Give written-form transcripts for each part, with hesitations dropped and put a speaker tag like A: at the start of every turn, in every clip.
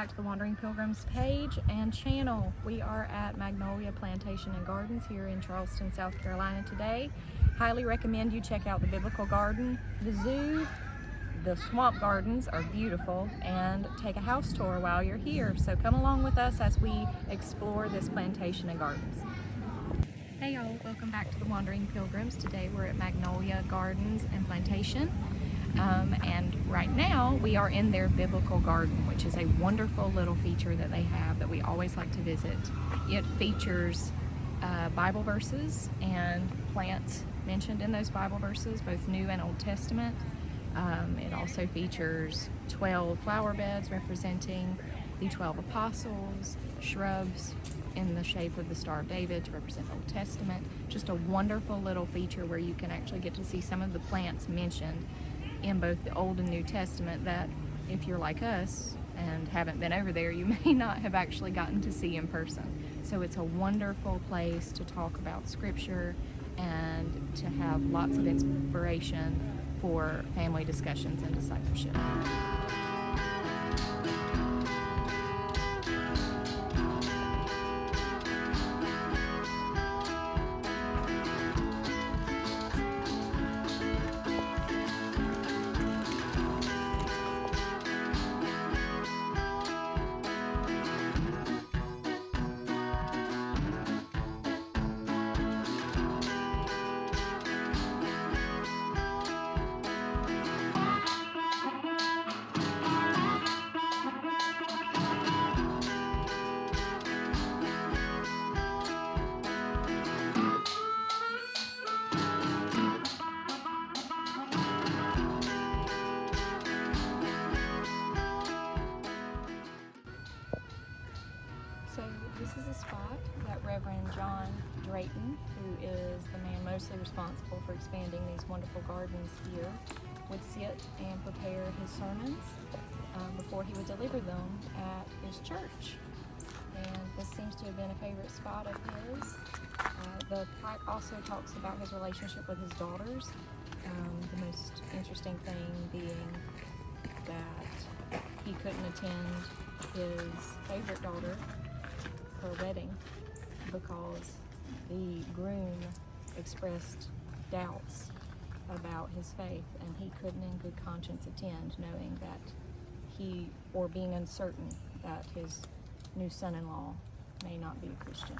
A: back to the Wandering Pilgrims page and channel. We are at Magnolia Plantation and Gardens here in Charleston, South Carolina today. Highly recommend you check out the Biblical Garden, the zoo. The swamp gardens are beautiful, and take a house tour while you're here. So come along with us as we explore this plantation and gardens. Hey y'all, welcome back to the Wandering Pilgrims. Today we're at Magnolia Gardens and Plantation. And right now we are in their biblical garden, which is a wonderful little feature that they have that we always like to visit. It features Bible verses and plants mentioned in those Bible verses, both New and Old Testament. It also features 12 flower beds representing the 12 apostles, shrubs in the shape of the Star of David to represent Old Testament. Just a wonderful little feature where you can actually get to see some of the plants mentioned in both the Old and New Testament that, if you're like us and haven't been over there, you may not have actually gotten to see in person. So it's a wonderful place to talk about scripture and to have lots of inspiration for family discussions and discipleship. So this is a spot that Reverend John Drayton, who is the man mostly responsible for expanding these wonderful gardens here, would sit and prepare his sermons before he would deliver them at his church. And this seems to have been a favorite spot of his. The plaque also talks about his relationship with his daughters. The most interesting thing being that he couldn't attend his favorite daughter, her wedding, because the groom expressed doubts about his faith, and he couldn't in good conscience attend, knowing that being uncertain that his new son-in-law may not be a Christian.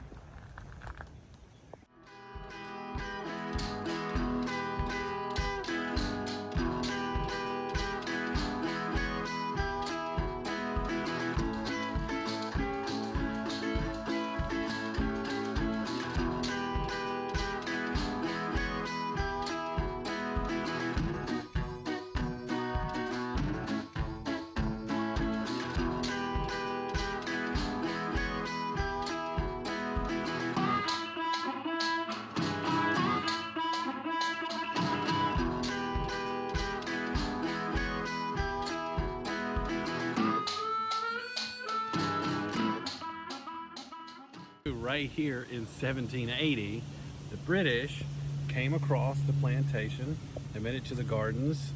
B: Right here in 1780, the British came across the plantation. They made it to the gardens,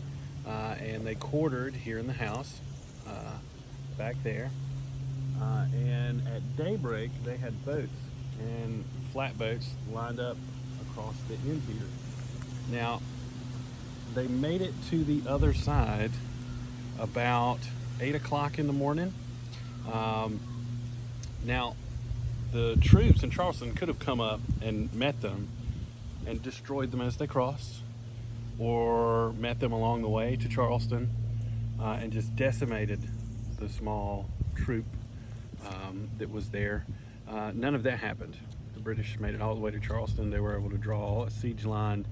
B: and they quartered here in the house back there. And at daybreak, they had boats and flatboats lined up across the end here. Now, they made it to the other side about 8 o'clock in the morning. Now, the troops in Charleston could have come up and met them and destroyed them as they crossed, or met them along the way to Charleston and just decimated the small troop that was there. None of that happened. The British made it all the way to Charleston. They were able to draw a siege line.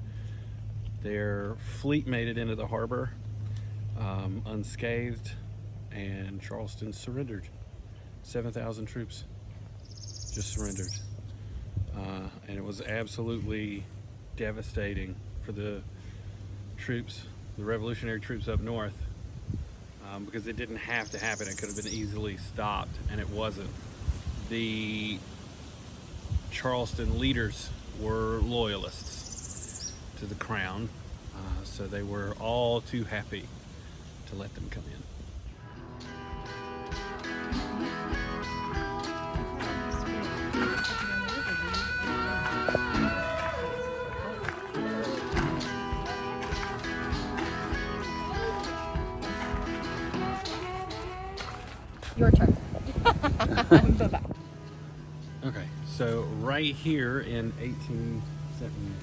B: Their fleet made it into the harbor unscathed, and Charleston surrendered. 7,000 troops just surrendered, and it was absolutely devastating for the troops, the revolutionary troops up north, because it didn't have to happen. It could have been easily stopped, and it wasn't. The Charleston leaders were loyalists to the crown, so they were all too happy to let them come in.
A: Your turn. Bye-bye.
B: Okay, so right here in 1870,